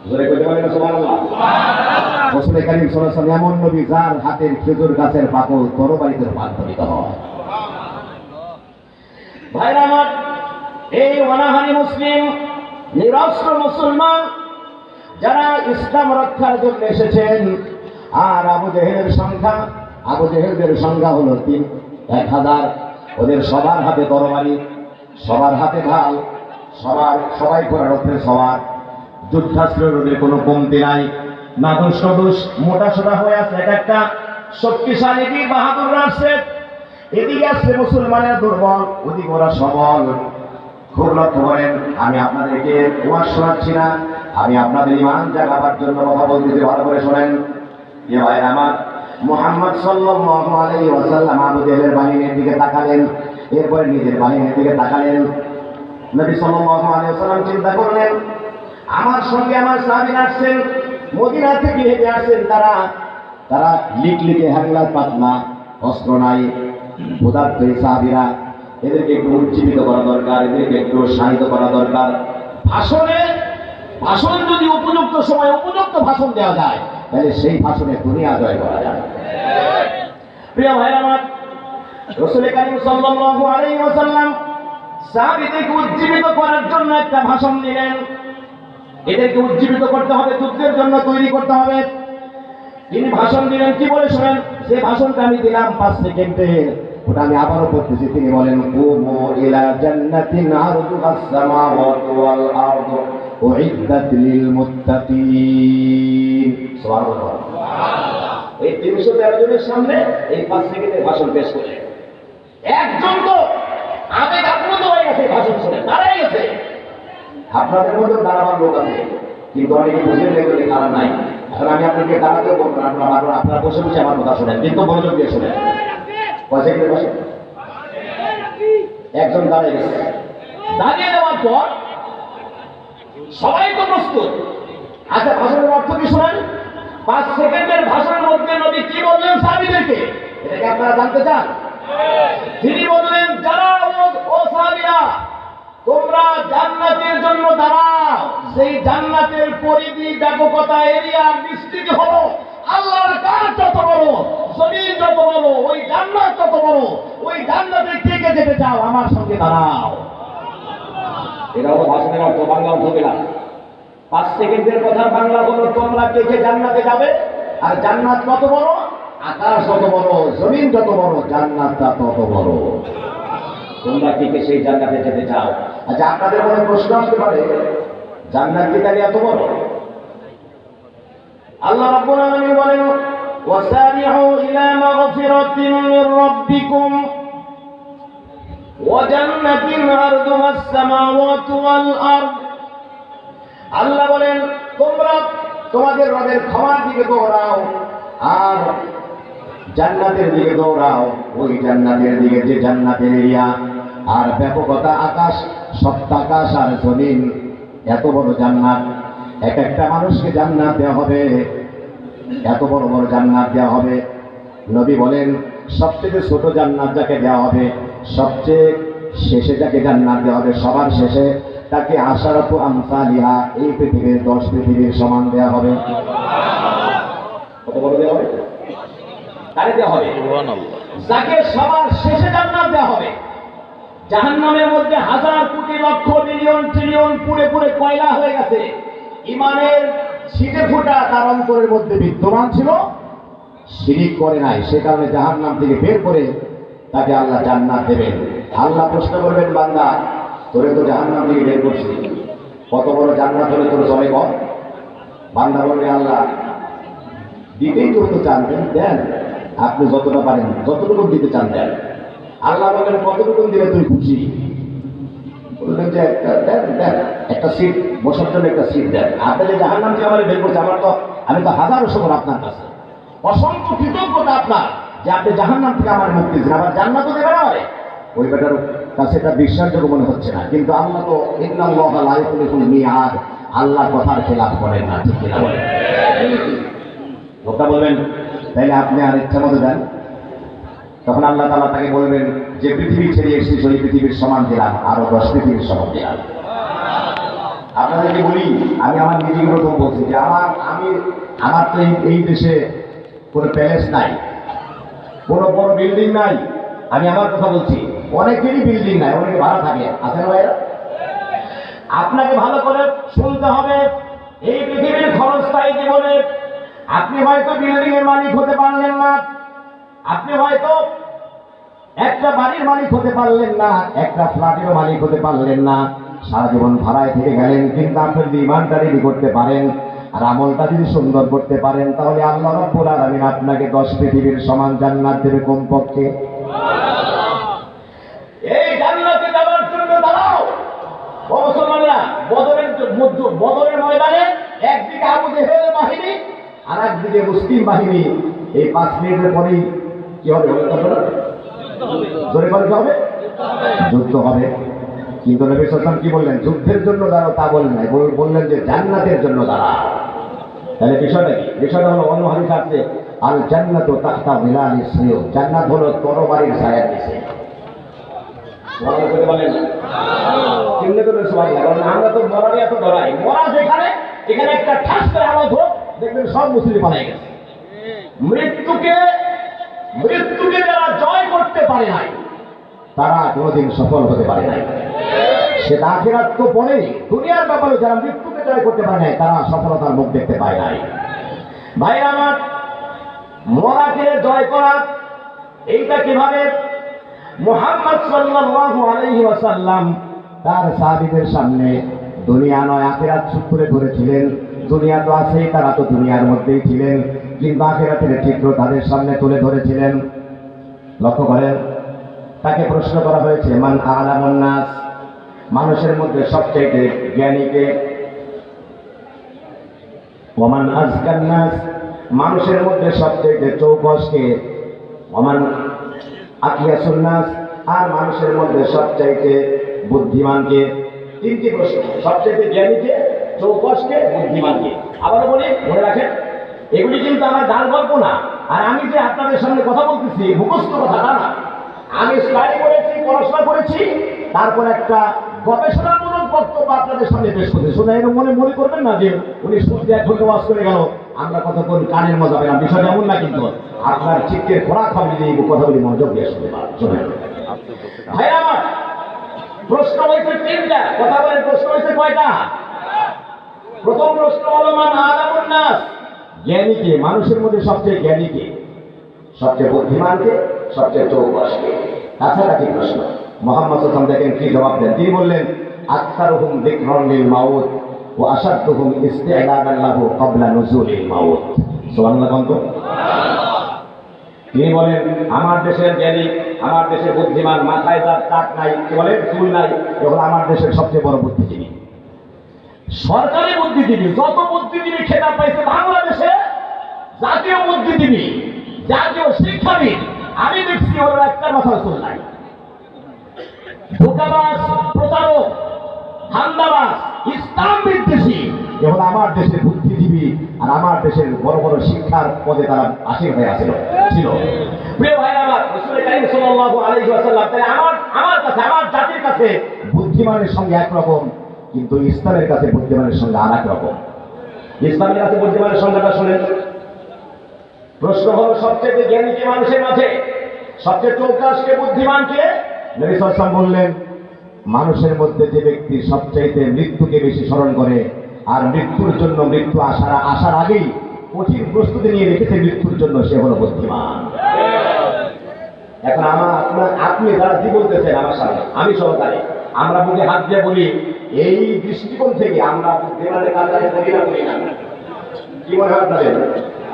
জোরে কইতে পারেন সুবহানাল্লাহ। রাসূল কারীম সাল্লাল্লাহু আলাইহি ওয়াসাল্লাম এমন নবী যার হাতের খেজুর গাছের পাকল তরবারিতে রূপান্তরিত হয়। ভাইরা আমার, এই অনাহারি মুসলিম নিরস্ত্র মুসলমান যারা ইসলাম রক্ষার জন্য এসেছেন, আর আবু জেহেলদের সংখ্যা হলো 1000। ওদের সবার হাতে তরবারি, সবার হাতে ঢাল, সবাই করার উপরে সবার যুদ্ধাস্ত্রের ওদের কোনো কমতি নাই। নাদুস নদুস মোটা সোটা হয়ে আছে এক একটা শক্তিশালী বীর বাহাদুররা আসছে। এদিকে আসছে মুসলমানের দুর্বল, ওদিকে ওরা সবল। খুব লক্ষ্য করেন, আমি আপনাদেরকে ওয়াজ শোনাচ্ছি না, আমি আপনাদের ঈমান জাগাবার জন্য কথা বলতেছি, ভালো করে শোনেন। এ ভাই আমার, মুহাম্মদ সাল্লাল্লাহু আলাইহি ওয়াসাল্লাম আবু জেহেলের বাহিনীর দিকে তাকালেন, এরপরে নিজের বাহিনীর দিকে তাকালেন। নবী সাল্লাল্লাহু আলাইহি ওয়াসাল্লাম চিন্তা করলেন, আমার সঙ্গে আমার সাহাবীরা আসছেন, মদিনা থেকে হেঁটে আসছেন, তারা লিকলিকে হাঙ্গলা পাতলা, অস্ত্র নাই, ক্ষুধার্ত এই সাহাবীরা, এদেরকে একটু উজ্জীবিত করা দরকার, এদেরকে একটু শানিত করা দরকার। ভাষণ যদি উপযুক্ত সময় উপযুক্ত ভাষণ দেওয়া যায়, তাহলে সেই ভাষণে দুনিয়া জয় করা যায়। প্রিয় ভাইরা আমার, রাসূল কারীম সাল্লাল্লাহু আলাইহি ওয়াসাল্লাম সাহাবীদেরকে উজ্জীবিত করার জন্য একটা ভাষণ দিলেন। এদেরকে উজ্জীবিত করতে হবে, যুদ্ধের জন্য তৈরি করতে হবে। তিনি ভাষণ দিলেন, কি বলে শোনেন, সেই ভাষণটা আমি দিলাম 5 সেকেন্ডে, ওটা আমি আবারও পড়তেছি। তিনি বলেন, কুমু ইলা জান্নাতিন আরদুহাস সামাওয়াতু ওয়াল আরদু উইদ্দাত লিল মুত্তাকিন। সুবহানাল্লাহ। এই 313 জনের সামনে এই 5 সেকেন্ডের ভাষণ পেশ করে একজন তো আবেগ আপ্লুত হয়ে গেছে, ভাষণ শুনে দাঁড়ায় গেছে। আপনাদের মধ্যে দাঁড়াবার লোক আছে, কিন্তু অনেকে বুঝে লেগে কারণ নাই। এখন আমি আপনাকে দাঁড়াতে বলবো, আপনারা বসে বসে আমার কথা শোনেন, কিন্তু মনোযোগ দিয়ে শোনেন। একজন দাঁড়িয়ে গেছে, দাঁড়িয়ে দেওয়ার পর সবাই তো প্রস্তুত। আচ্ছা, ভাষণের অর্থ কি শোনেন। 5 সেকেন্ডের ভাষণের মধ্যে নবী কি বললেন সাহাবীদেরকে, এটাকে আপনারা জানতে চান? তিনি বললেন, যারা ও সাহাবীরা, তোমরা জান্নাতের জন্য দাঁড়াও। সেই জান্নাতের পরিধি, ব্যাপকতা, এরিয়া, বিস্তৃতি হলো আল্লাহর কাজ যত বড়, জমিন যত বড়, ওই জান্নাত যত বড়। ওই জান্নাতে কে কে যেতে চাও, আমার সঙ্গে দাঁড়াও। এটা হলো ভাষণের অর্থ, বাংলা অর্থ পেলাম। 5 সেকেন্ডের কথা বাংলা হলো, তোমরা কে কে জান্নাতে যাবে। আর জান্নাত কত বড়, আকাশ যত বড়, জমিন যত বড়, জান্নাতটা তত বড়। তোমরা কে কে সেই জান্নাতে যেতে চাও। আচ্ছা, আপনাদের মনে প্রশ্ন আসতে পারে, জান্নাত কি তাহলে এত বড়? আল্লাহ রাব্বুল আলামিন বলেন, ওয়াসারিউ ইলা মাগফিরাতিন মির রাব্বিকুম ওয়া জান্নাতিন আরদুহাস সামাওয়াতু ওয়াল আরদ। আল্লাহ বলেন, তোমরা তোমাদের রবের ক্ষমার দিকে দৌড়াও আর জান্নাতের দিকে দৌড়াও। ওই জান্নাতের দিকে, যে জান্নাতের এরিয়া আর ব্যাপকতা, আকাশ, সপ্তাকাশ আর জমিন, এত বড় জান্নাত। এক একটা মানুষকে জান্নাত দেওয়া হবে, এত বড় বড় জান্নাত দেওয়া হবে। নবী বলেন, সবচেয়ে ছোট জান্নাত যাকে দেওয়া হবে, সবচেয়ে শেষে যাকে জান্নাত দেওয়া হবে, সবার শেষে তাকে আশারাতু আমসালিহা, এই পৃথিবীর 10 পৃথিবীর সমান দেওয়া হবে। কত বড় দেওয়া হবে? তারে দেওয়া হবে যাকে সবার শেষে জান্নাত দেওয়া হবে। জাহান্নামের মধ্যে হাজার কোটি লক্ষ মিলিয়ন ট্রিলিয়ন পুড়ে পুড়ে কয়লা হয়ে গেছে। ইমানের ছিটে ফোঁটা তার অন্তরের মধ্যে বিদ্যমান ছিল, শিরিক করে নাই। সে কারণে জাহান্নাম থেকে বের করে তাকে আল্লাহ জান্নাত দেবেন। আল্লাহ প্রশ্ন করবেন, বান্দা, তোরে তো জাহান্নাম থেকে বের করছি, কত বড় জান্নাত হলে তোর চলে কর? বান্দা বলবে, আল্লাহ দিতেই তো চান, দেন, আপনি যতটা পারেন যতটুকু দিতে চান দেন। আল্লাহ বলেন, কতটুকু দিলে তুই খুশি? বললেন যে একটা সিট বসার জন্য একটা সিট দেন। আপনি যে জাহান্নাম থেকে আমার বের করছে, আমি তো হাজারো শুকর আপনার কাছে, অসংখ্য কৃতজ্ঞতা আপনার যে আপনি জাহান্নাম থেকে আমার মুক্তি দিন, আবার জান্নাতও দেবেন আমারে। ওই বেটার কাছে এটা বিশ্বাসযোগ্য মনে হচ্ছে না, কিন্তু আল্লাহ তো ইন্নাল্লাহা লা ইখলিফুল মিআদ, আল্লাহ কথার খেলাফ করেন না, ঠিক কিনা বলেন? লোকটা বলবেন, তাইলে আপনি আর ইচ্ছা মতো দেন। তখন আল্লাহ তাআলা তাকে বলবেন, যে পৃথিবী ছেড়ে এসেছিস ওই পৃথিবীর সমান দিলাম, আরো 10 পৃথিবীর সমান দিলাম। আপনাদেরকে বলি, আমি আমার নিজেকে প্রথম বলছি যে আমার তো এই দেশে কোনো প্যালেস নাই, কোনো বড় বিল্ডিং নাই। আমি আমার কথা বলছি, অনেকেরই বিল্ডিং নাই, অনেকে ভাড়া থাকে, আছেন ভাইরা? আপনাকে ভালো করে শুনতে হবে, এই পৃথিবীর ক্ষণস্থায়ী জীবনে আপনি হয়তো বিল্ডিং এর মালিক হতে পারলেন না, আপনি হয়তো একটা বাড়ির মালিক হতে পারলেন না, একটা ফ্ল্যাটেরও মালিক হতে পারলেন না, সারা জীবন ভাড়ায় থেকে গেলেন। কিন্তু আপনি যদি ইমানটা রেডি করতে পারেন আর আমলটা যদি সুন্দর করতে পারেন, তাহলে আল্লাহ রাব্বুল আলামিন আপনাকে 10 পৃথিবীর সমান জান্নাত দেবে কমপক্ষে। এই জান্নাতে যাওয়ার জন্য দাঁড়াও ও মুসলমানরা। বদরের ময়দানে একদিকে আবু জেহেল বাহিনী আর একদিকে মুসলিম বাহিনী। এই 5 মিনিটের পরেই কি হবে? জোরে বলে কি হবে? যুদ্ধ হবে। কিন্তু নবী সাল্লাল্লাহু আলাইহি ওয়াসাল্লাম কি বললেন? যুদ্ধের জন্য দাঁড়াও তা বলেন নাই, বললেন যে জান্নাতের জন্য দাঁড়াও। তাহলে বিষয়টা কি? বিষয়টা হলো অন্য হাদিস আছে, আল জান্নাতু তাহতা যিলালিস সুয়ুফ, জান্নাত হলো তরবারির ছায়ার নিচে। সুবহানাল্লাহ বলতে বলেন না? কেমনে করে সুবহানাল্লাহ? কারণ আমরা তো মরারে এত ডরাই, মরা যেখানে এখানে একটা ঠাস করে আওয়াজ হোক, দেখবেন সব মুসলিম পালিয়ে গেছে। মৃত্যুকে যারা জয় করতে পারে নাই, তারা কোনোদিন সফল হতে পারে নাই। সেটা আখিরাত তো পরেই, দুনিয়ার ব্যাপারে যারা মৃত্যুকে জয় করতে পারে নাই, তারা সফলতার মুখ দেখতে পায় নাই। ভাই আমার, মরাকে জয় করা এইটা কিভাবে? মুহাম্মদ সাল্লাল্লাহু আলাইহি ওয়াসাল্লাম তার সাহাবীদের সামনে দুনিয়া নয় আখিরাত তুলে ধরেছিলেন। দুনিয়া তো আছেই, তারা তো দুনিয়ার মধ্যেই ছিলেন, কিন্তু আখিরাতের চিত্র তাদের সামনে তুলে ধরেছিলেন। লক্ষ্য করেন, তাকে প্রশ্ন করা হয়েছে, মান আ'লামুন নাস, মানুষের মধ্যে সবচেয়ে জ্ঞানী কে? ওমান আযকান নাস, মানুষের মধ্যে সবচেয়ে চৌকস কে? ওমান আকিয়াসুন নাস, আর মানুষের মধ্যে সবচেয়ে বুদ্ধিমান কে? 3টি প্রশ্ন। সবচেয়ে জ্ঞানী কে, চৌকস কে, বুদ্ধিমান কে? আবার বলি, মনে রাখেন, এগুলি কিন্তু আমার গাল গল্প না। আর আমি যে আপনাদের সামনে কথা বলতেছি মুখস্থ কথা তা না, আমি স্টাডি করেছি, পড়াশোনা করেছি, তারপর একটা গবেষণামূলক বক্তব্য আপনাদের সামনে পেশ করছি। শুনে এরকম মনে করবেন না যে উনি শুনতে 1 ঘন্টা ওয়াজ করে গেল, আমরা কতক্ষণ কানের মজা পেলাম। বিষয়টা এমন না, কিন্তু আপনার চিত্তের খোরাক হবে যদি এই কথাগুলি মনোযোগ দিয়ে শুনতে পারেন। শুনেন ভাই আমার, প্রশ্ন হয়েছে 3টা। কথা বলেন, প্রশ্ন হয়েছে কয়টা? প্রথম প্রশ্ন হলো, মান আ'লামুন নাস, জ্ঞানী কে? মানুষের মধ্যে সবচেয়ে জ্ঞানী কে, সবচেয়ে বুদ্ধিমান কে, সবচেয়ে চৌকস কে? কাছাকাছি প্রশ্ন। মুহাম্মদ সাল্লাল্লাহু আলাইহি ওয়াসাল্লাম দেখেন কি জবাব দেন। তিনি বললেন, আকসারুহুম যিকরান লিল মাউত ওয়া আশাদ্দুহুম ইস্তি'দাদান লাহু ক্বাবলা নুজুলিল মাউত। সুবহানাল্লাহ বলতো। তিনি বলেন, আমার দেশের জ্ঞানী, আমার দেশের বুদ্ধিমান, মাথায় যার টাক নাই, কি বলেন, চুল নাই, এখন আমার দেশের সবচেয়ে বড় বুদ্ধিজীবী, সরকারি বুদ্ধিজীবী। যত বুদ্ধিজীবী খেতাব পাইছে বাংলাদেশে, জাতীয় বুদ্ধিজীবী, জাতীয় শিক্ষাবিদ, আমি দেখছি ওর একটা মাথার চুল নাই। ধোঁকাবাজ, প্রতারক, হান্দাবাজ, ইসলাম বিদ্বেষী, এখন আমার দেশের বুদ্ধিজীবী আর আমার দেশের বড় বড় শিক্ষার পদে তারা আসীন হয়ে ছিল। প্রিয় ভাইরা আমার, রাসূল কারীম সাল্লাল্লাহু আলাইহি ওয়াসাল্লাম, তাই আমার কাছে, আমার জাতির কাছে বুদ্ধিমানের সঙ্গে একরকম, কিন্তু ইসলামের কাছে বুদ্ধিমানের সঙ্গে আর এক রকম। ইসলামের কাছে বুদ্ধিমানের সংজ্ঞাটা শুনেন। প্রশ্ন হলো, সবচেয়ে জ্ঞানী কে মানুষের মাঝে, সবচেয়ে চৌকস কে, বুদ্ধিমান কে? নবী সাল্লাল্লাহু আলাইহি ওয়াসাল্লাম বললেন, মানুষের মধ্যে যে ব্যক্তি সবচাইতে মৃত্যুকে বেশি স্মরণ করে আর মৃত্যুর জন্য, মৃত্যু আসার আগেই কঠিন প্রস্তুতি নিয়ে রেখেছে মৃত্যুর জন্য, সে হলো বুদ্ধিমান। এখন আপনি যারা কি বলতেছেন আমার সামনে, আমি সহকারে, আমরা বুকে হাত দিয়ে বলি, এই দৃষ্টিকোণ থেকে আমরা বুদ্ধিমানের কাছে করি না। কি মনে হয় আপনাদের?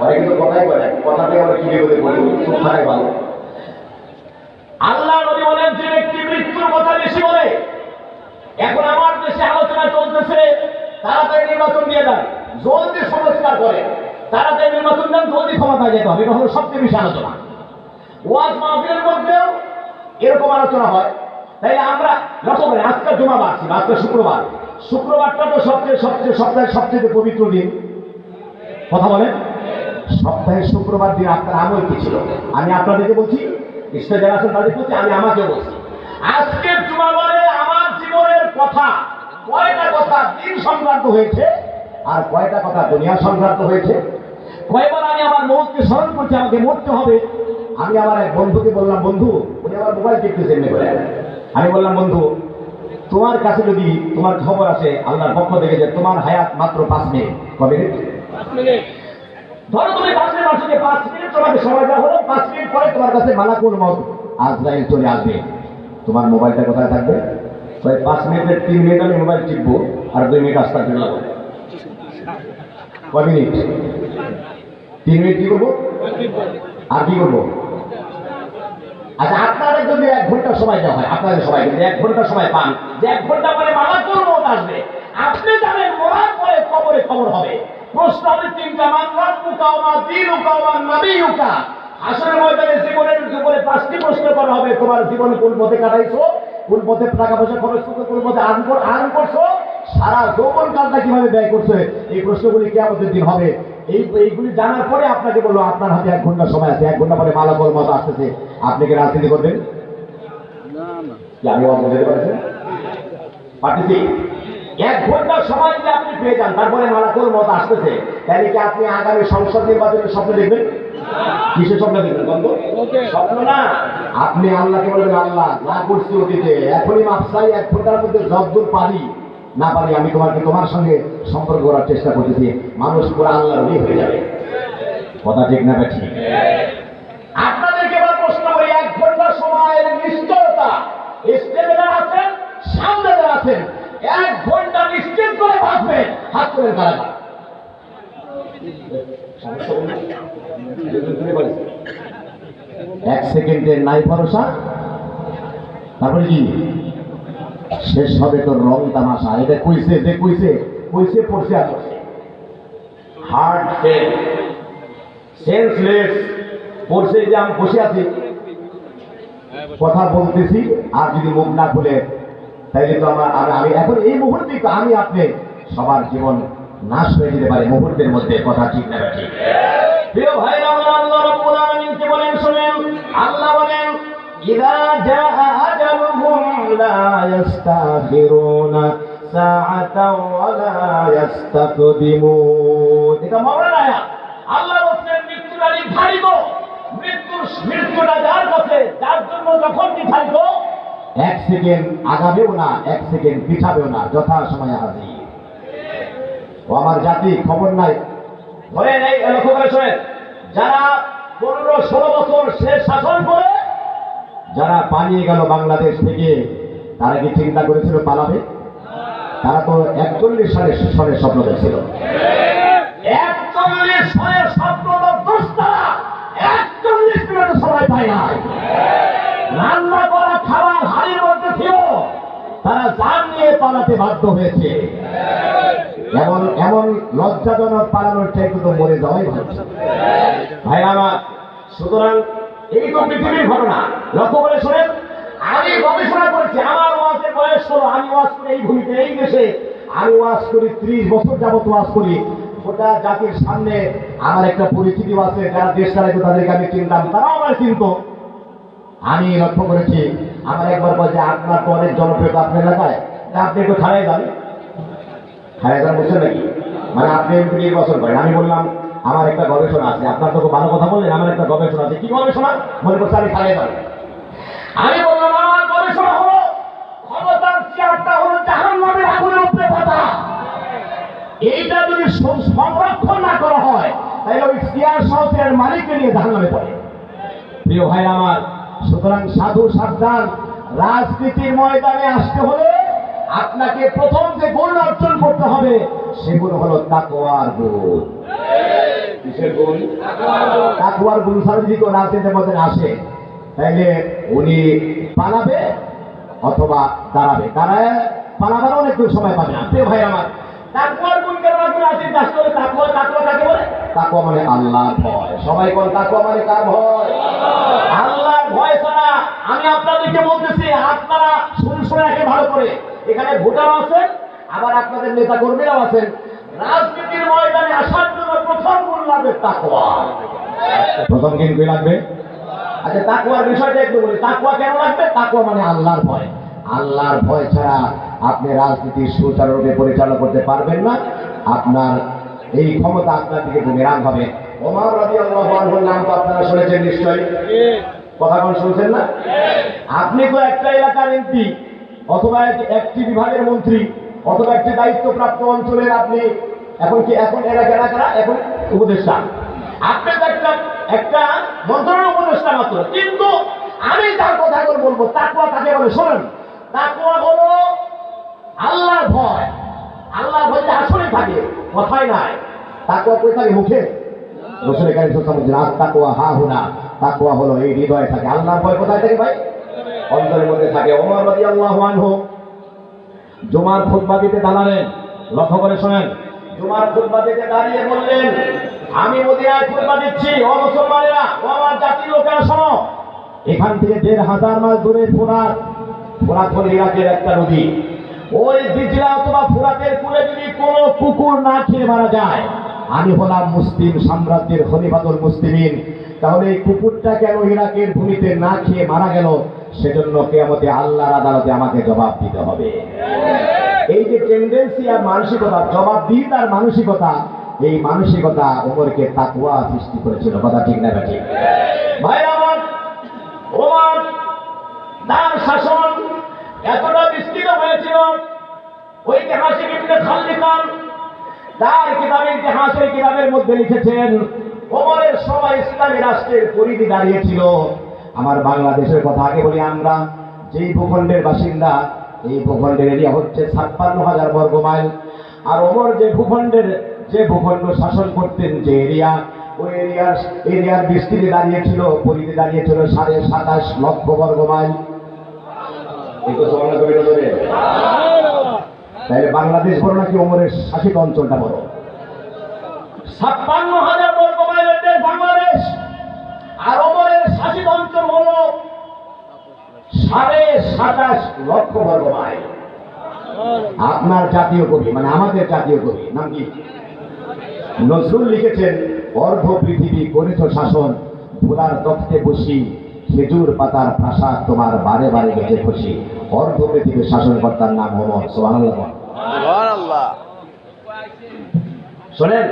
অনেক কিন্তু কথাই বলে, কথাতে আমরা কি বলে বলি, খুব খারাপ ভালো। আল্লাহ নবী বলেন, যে ব্যক্তি মৃত্যুর কথা বেশি বলে, এখন আমার দেশে আলোচনা চলতেছে, তাড়াতাড়ি নির্বাচন দিয়ে দেয়, জলদি সংস্কার করে, তাড়াতাড়ি নির্বাচন দেন, জলদি ক্ষমতায় যেতে হবে, এটা হলো সবচেয়ে বেশি আলোচনা। ওয়াজ মাহফিলের মধ্যেও এরকম আলোচনা হয়। তাই আমরা লক্ষ্য করি, আজকে জুমাবার, আজকে শুক্রবার, শুক্রবারটা তো সপ্তাহের সবচেয়ে পবিত্র দিন। কথা বলেন, সপ্তাহের শুক্রবার দিন আপনার আমল কি ছিল? আমি আপনাদেরকে বলছি, ইসলাম যারা আছেন তাদের বলছি, আমি আমাকে বলছি, আজকের জুমাবারে আমার জীবনের কথা কয়টা কথা দিন সংক্রান্ত হয়েছে আর কয়টা কথা দুনিয়া সংক্রান্ত হয়েছে। কয়বার আমি আমার মৌতকে স্মরণ করছি, আমাকে মরতে হবে। আমি আমার এক বন্ধুকে বললাম, বন্ধু, উনি আমার মোবাইল টিপতেছে এমনি করে। আমি বললাম, বন্ধু, তোমার কাছে যদি তোমার খবর আসে আল্লাহর পক্ষ থেকে যে তোমার হায়াত মাত্র 5 মিনিট, কবে মিনিট? 5 মিনিট। ধরো তুমি 5 মিনিট আসলে 5 মিনিট তোমাকে সময় দেওয়া হলো, 5 মিনিট পরে তোমার কাছে মালাকুল মউত আজরাইল চলে আসবে, তোমার মোবাইলটা কোথায় থাকবে? 5 মিনিটের 3 মিনিট আমি মোবাইল টিপবো আর 2 মিনিট আস্তার জন্য কয় মিনিট? 3 মিনিট কি করবো আর কি করবো? আচ্ছা, আপনাদের যদি 1 ঘন্টা সময় দেওয়া হয়, আপনাদের সবাই যদি 1 ঘন্টা সময় পান যে 1 ঘন্টা পরে মালাকুল মউত আসবে, আপনি জানেন মরার পরে কবরে খবর হবে, প্রশ্ন হবে 3টা, মান রাব্বুকা ওয়া মা দীনুকা ওয়া মান নাবিয়ুকা। হাসরের ময়দানে জীবনের উপরে 5টি প্রশ্ন করা হবে, তোমার জীবন কোন পথে কাটাইছো, কোন পথে টাকা পয়সা খরচ করছো, কোন পথে আর্ন করছো, সারা যৌবন কালটা কিভাবে ব্যয় করছো। এই প্রশ্নগুলি কিয়ামতের দিন হবে। এইগুলি জানার পরে আপনাকে বললো আপনার হাতে 1 ঘন্টা সময় আছে, 1 ঘন্টা পরে মালাকুল মউত আসতেছে, আপনি কি রাজনীতি করবেন? আমি বুঝতে পারছি পারতেছি। 1 ঘন্টা সময় যদি আপনি পেয়ে যান, তারপরে মালাকুল মউত আসতেছে, তাহলে কি আপনি আগামী সংসদ নির্বাচনের স্বপ্ন দেখবেন? কিসের স্বপ্ন দেখবেন? স্বপ্ন না। আপনি আল্লাহকে বলবেন, আল্লাহ যা করছি অতীতে এখনই মাপ চাই, 1 ঘন্টার মধ্যে যতদূর পারি না পারি আমি তোমার সঙ্গে সম্পর্ক করার চেষ্টা করতেছি। মানুষ পুরো আল্লাহর ওলি হয়ে যাবে। কথা ঠিক না ঠিক? আপনাদেরকে এবার প্রশ্ন করি, 1 ঘন্টা সময়ের নিশ্চয়তা স্টেজে যারা আছেন, সামনে যারা আছেন, 1 ঘন্টা নিশ্চিত করে বাঁচবেন, হাত করেন কারা? 1 সেকেন্ডের নাই ভরসা, তারপরে কি শেষ হবে তোর রং তামাশা। এটা কইছে যে কইছে পড়ছে আর হার্ট ফেল, সেন্সলেস পড়ছে যে আমি বসে আছি কথা বলতেছি, আর যদি মুখ না খুলে তাইলে তো আমি এখন এই মুহূর্তে তো আমি আপনি সবার জীবন নাশ হয়ে যেতে পারে মুহূর্তের মধ্যে। কথা ঠিক না ঠিক? প্রিয় ভাই, আল্লাহ রাব্বুল আলামিনকে বলেন, শুনেন, আল্লাহ বলেন, ইযা জাআ আজালুহুম লা ইস্তাখিরুনা সাআতাও ওয়া লা ইস্তাকদিমুন। এটা মরার আয়াত। আল্লাহ বলেন মৃত্যুটা নির্ধারিত, মৃত্যুটা যার কাছে, যার জন্য যখন নির্ধারিত, 1 সেকেন্ড আগাবেও না, 1 সেকেন্ড পিছাবেও না, যথা সময়ে হাজির। ও আমার জাতি, খবর নাই। ধরেন এই লক্ষ্য করে শোনেন, যারা 15-16 বছর শেষ শাসন করে যারা পালিয়ে গেল বাংলাদেশ থেকে, তারা কি চিন্তা করেছিল পালাবে? তারা তো 41 সালের স্বপ্ন দেখছিল। 41 সালের স্বপ্ন দোস্তা 41 মিনিট সময় পায় নাই। রান্না করা খাবার হাড়ির মধ্যে ছিল, তারা জান নিয়ে পালাতে বাধ্য হয়েছে। এমন লজ্জাজনক পালানোর চাইতে তো মরে যাওয়াই ভালো। ভাই আমার, সুতরাং এই তো পৃথিবীর ঘটনা। লক্ষ্য করে শোনেন, আমি গবেষণা করেছি, আমার ওয়াজের বয়স 16, আমি ওয়াজ করি এই ভূমিতে, এই দেশে আমি ওয়াজ করি, 30 বছর যাবত ওয়াজ করি। গোটা জাতির সামনে আমার একটা পরিচিতি আছে, যারা দেশ চালাইতো তাদেরকে আমি চিনতাম, তারাও আমার চিনত। আমি লক্ষ্য করেছি, আমার একবার বলছে, আপনার তো অনেক জনপ্রিয়তা আপনার এলাকায়, আপনি একটু খাড়াই যান বুঝছেন নাকি? মানে আপনি এমপি নির্বাচন করেন। আমি বললাম, আমার একটা গবেষণা আছে। আপনার তো ভালো কথা বললেন, আমার একটা গবেষণা আছে। কি গবেষণা? মনে করছে আমি খাড়াই যান। আমি বললাম, আমার গবেষণা হলো ক্ষমতার চেয়ারটা হলো জাহান্নামের আগুনের উপরে পাতা। এইটা যদি সংরক্ষণ না করা হয়, তাহলে ওই চেয়ার সহচের মালিককে নিয়ে জাহান্নামে পড়ে। প্রিয় ভাই আমার, সুতরাং সাধু সাবধান, রাজনীতির ময়দানে আসতে হলে আপনাকে প্রথম যে গুণ অর্জন করতে হবে সেগুলো হলো তাকওয়ার গুণ। কিসের গুণ? তাকওয়ার গুণ ছাড়া যদি কেউ রাজনীতির মধ্যে আসে, তাইলে উনি পালাবে অথবা দাঁড়াবে। পালাবার অনেক সময় পাবে না। প্রিয় ভাই আমার, তাকওয়ার গুণ কেন রাজনীতি আসতে হলে তাকওয়া কাকে বলে? তাকওয়া মানে আল্লাহর ভয়। সবাই কোন তাকওয়া মানে কার ভয়? আল্লাহর ভয় ছাড়া আমি আপনাদেরকে বলতেছি, আপনারা শুনে রাখে ভালো করে, এখানে ভোটার আছেন, আবার আপনাদের নেতা কর্মীরাও আছেন। রাজনীতির ময়দানে আসার জন্য প্রথম গুণ লাগবে তাকওয়া। প্রথম গুণ কি লাগবে? আচ্ছা, তাকওয়ার বিষয়টা একটু বলি। তাকওয়া কেন লাগবে? তাকওয়া মানে আল্লাহর ভয়। আল্লাহর ভয় ছাড়া আপনি রাজনীতি সুচারুরূপে পরিচালনা করতে পারবেন না, আপনার এই ক্ষমতা আপনার দিকে বুমেরাং হবে। ওমর রাদিয়াল্লাহু আনহুর নাম তো আপনারা শুনেছেন নিশ্চয়ই, কথা কোন শুনছেন না? আপনি তো একটা এলাকার এমপি অথবা একটি বিভাগের মন্ত্রী অথবা একটি দায়িত্বপ্রাপ্ত অঞ্চলের আপনি এখন এলাকারা এখন উপদেষ্টা, আপনি তো একটা মন্ত্রণালয় উপদেষ্টা মাত্র। কিন্তু আমি তার কথা করে বলবো, তাকওয়া কাকে বলে শোনেন। তাকওয়া হলো আল্লাহর ভয়। আল্লাহর ভয় আসলেই থাকে, কথাই নাই। তাকওয়া কই থাকে? মুখে। রাসূল কারীম সাল্লাল্লাহু আলাইহি ওয়াসাল্লাম তাকওয়া হাহুনা, তাকওয়া হলো এই হৃদয়ে থাকে। আল্লাহর ভয় কোথায় থাকে ভাই? অন্তরের মধ্যে থাকে। ওমর রাদিয়াল্লাহু আনহু জুমার খুতবা দিতে দাঁড়ালেন, লক্ষ্য করে শোনেন। জুমার খুতবা দিতে দাঁড়িয়ে বললেন, আমি মদিনায় খুতবা দিচ্ছি, ও মুসলমানেরা, ও আমার জাতির লোকেরা শোনো। এখান থেকে ১,৫০০ মাইল দূরে ফোরাত হল ইরাকের একটা নদী। ওই দিজলা অথবা ফোরাতের কূলে যদি কোনো কুকুর না খেয়ে মারা যায়, আমি হলাম মুসলিম সাম্রাজ্যের খলিফাতুল মুসলিমিন। তাহলে এই কুকুরটা কেন ইরাকের ভূমিতে না খেয়ে মারা গেল, সেজন্য কিয়ামতে আল্লাহর আদালতে আমাকে জবাব দিতে হবে। এই যে টেন্ডেন্সি আর মানসিকতা, জবাবদিহিতার মানসিকতা, এই মানসিকতা ওমরকে তাকওয়া সৃষ্টি করেছিল। কথা ঠিক না ঠিক? ভাই আমার, ওমর তার শাসন এতটা বিস্তৃত হয়েছিল, ঐতিহাসিক ইবনে খাললিকান তার কিতাবে ইতিহাসের কিতাবের মধ্যে লিখেছেন, ওমরের সময় ইসলামী রাষ্ট্রের পরিধি দাঁড়িয়েছিল। আমার বাংলাদেশের কথা আগে বলি। আমরা যেই ভূখণ্ডের বাসিন্দা, এই ভূখণ্ডের এরিয়া হচ্ছে ৫৬,০০০ বর্গ মাইল। আর ওমর যে ভূখণ্ড শাসন করতেন, যে এরিয়া, ওই এরিয়ার বিস্তৃতি দাঁড়িয়েছিল, পরিধি দাঁড়িয়েছিল ২৭.৫ লক্ষ বর্গ মাইল। তাহলে বাংলাদেশ বড় নাকি ওমরের শাসিত অঞ্চলটা বড়? ৫৬,০০০ বর্গ মাইলের দেশ বাংলাদেশ, আর ওমরের শাসিত অঞ্চল হলো ২৭.৫ লক্ষ বর্গ মাইল। আপনার জাতীয় কবি, মানে আমাদের জাতীয় কবি নাম কি? নজরুল লিখেছেন, অর্ধ পৃথিবী করেছ শাসন, ভোলার তখ্তে বসি, খেজুর পাতার প্রাসাদ তোমার বারে বারে গেছে খুশি। অর্ধ পৃথিবীর শাসনকর্তার নাম ওমর। সুবহানাল্লাহ। শোনেন,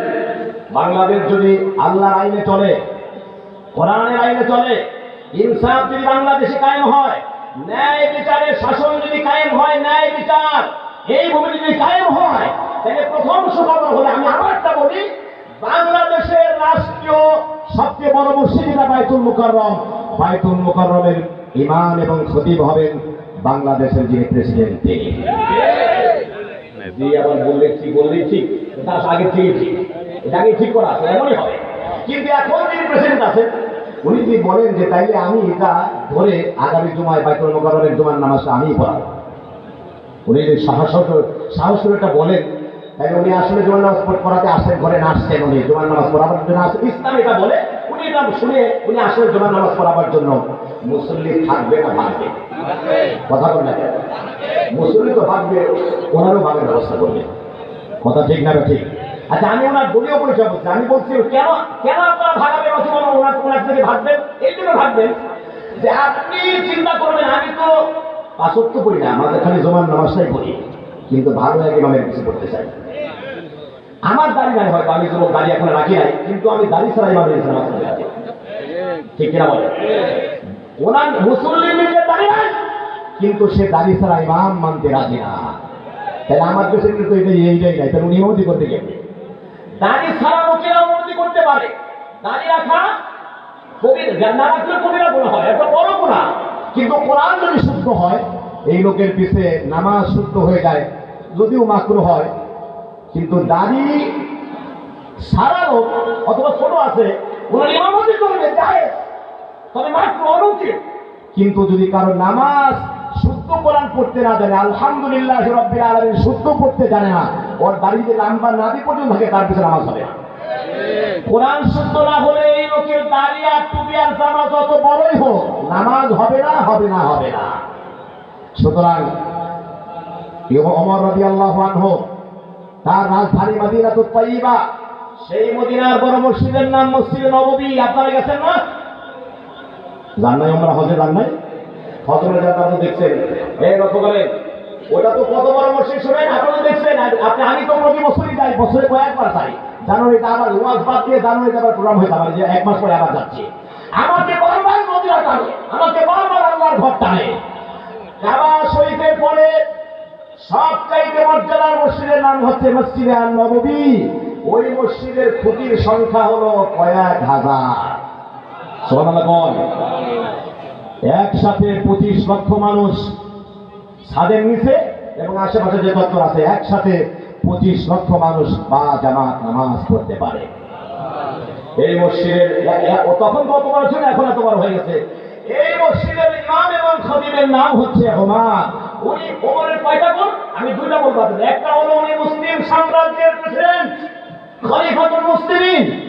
বাংলাদেশ যদি আল্লাহর আইনে চলে, কোরআনের আইনে চলে, ইনসাফ যদি বাংলাদেশে কায়েম হয়, ন্যায় বিচারের শাসন যদি কায়েম হয়, ন্যায় বিচার এই ভূমি যদি কায়েম হয়, তাহলে প্রথম সুখবর হলে, আমি আমারটা বলি, বাংলাদেশের রাষ্ট্রীয় সবচেয়ে বড় মসজিদ এটা বাইতুল মুকাররম। বাইতুল মুকাররমের ইমাম এবং খতিব হবেন বাংলাদেশের যিনি প্রেসিডেন্ট, তিনি। আবার বললে ঠিক, তার আগে ঠিক, এটা আগে ঠিক করা আছে, এমনই হবে। কিন্তু এখন যিনি প্রেসিডেন্ট আছেন, উনি যদি বলেন যে তাইলে আমি এটা ধরে আগামী জুমায় বাইতুল মুকাররমের জুমার নামাজটা আমিই পড়াবো, উনি যদি সাহস করে এটা বলেন, তাহলে উনি আসলে জুমার নামাজ পড়াতে আসেন, ঘরে না আসছেন, উনি জুমার নামাজ পড়াবার জন্য আসেন। ইসলাম এটা বলে, উনি এটা শুনে উনি আসলে জুমার নামাজ পড়াবার জন্য। মুসল্লি থাকবে না ভাগবে? কথা বল না, মুসল্লি তো ভাগবে, ওনারও ভাগের ব্যবস্থা করবে। কথা ঠিক না ঠিক? আচ্ছা, আমি ওনার দলীয় পরিচয় বলছি। আমি বলছি কেন আপনারা ভাগাবেন অথবা ওনার থেকে ভাগবেন? এই জন্য ভাগবেন যে আপনি চিন্তা করবেন, আমি তো ৫ ওয়াক্ত পড়ি না, আমাদের খালি জুমার নামাজটাই পড়ি, কিন্তু ভালো লাগে ইমামের কিছু করতে চাই। আমার দাড়ি নাই, হয়তো আমি যুবক, দাড়ি এখন রাখি নাই, কিন্তু আমি দাড়ি ছাড়া ইমামের নামাজ পড়ে আছি। ঠিক কিনা বলে? ওনার মুসলিমের দাড়ি নাই, কিন্তু সে দাড়ি ছাড়া ইমাম মানতে রাজি না। তাহলে আমার দেশে কিন্তু এইটাই নাই, তাহলে উনি ইমামতি করতে গেলে দাড়ি ছাড়া লোকেরা ইমামতি করতে পারে। দাড়ি রাখা না রাখলে কবিরা গুনাহ হয়, একটা বড় গুনাহ। কিন্তু কোরআন যদি শুদ্ধ হয়, এই লোকের পিছে নামাজ শুদ্ধ হয়ে যায়, যদিও মাকরুহ হয়। কিন্তু দাড়ি সারা লোক অথবা ছোট আছে, ওনার ইমামতি করবে জায়েজ, তবে মাকরুহ অনুচিত। কিন্তু যদি কারো নামাজ শুদ্ধ কোরআন পড়তে না জানে, আলহামদুলিল্লাহ রাব্বিল আলামিন শুদ্ধ পড়তে জানে না, ওর দাড়ি যে লাম্বা নাভি পর্যন্ত থাকে, তার পিছনে নামাজ হবে না। কোরআন শুদ্ধ না হলে এই লোকের দাড়ি আর টুপি আর জামা যত বড়ই হোক, নামাজ হবে না। সুতরাং ওমর রাদিয়াল্লাহু আনহু তার রাজধানী মদিনাতুত তাইয়্যিবা, সেই মদিনার বড় মসজিদের নাম মসজিদে নববী। আপনারা গেছেন না? জান নাই? আমরা হজে যান নাই? হজরে যান, আপনি দেখছেন। এই লক্ষ্য করেন, ওটা তো কত বড় মসজিদ শুনেন, আপনারা দেখছেন। আপনি আমি তো প্রতি বছরই যাই, বছরে কয়েকবার যাই। জানুয়ারিতে আবার ওয়াজ বাদ দিয়ে জানুয়ারিতে আবার প্রোগ্রাম হয়ে যাবে, যে এক মাস পরে আবার যাচ্ছি। আমাকে বারবার মদিনা টানে, আমাকে বারবার আল্লাহর ঘর টানে। কাবা শরীফের পরে সবচাইতে মর্যাদার মসজিদের নাম হচ্ছে মসজিদে আন-নববী। ওই মসজিদের খুঁটির সংখ্যা হলো কয়েক হাজার। সুবহানাল্লাহ বল। একসাথে 25 লক্ষ মানুষ ছাদের নিচে এবং আশেপাশে যে দপ্তর আছে, একসাথে 25 লক্ষ মানুষ বা জামাত নামাজ পড়তে পারে। এই মসজিদের তখন কত বড় ছিল, এখন এত বড় হয়ে গেছে। এই মসজিদের ইমাম এবং খতিবের নাম হচ্ছে ওমর। উনি ওমরের কয়টা গুণ? আমি দুইটা বলবো। একটা হলো উনি মুসলিম সাম্রাজ্যের প্রেসিডেন্ট, খলিফাতুল মুসলিমিন।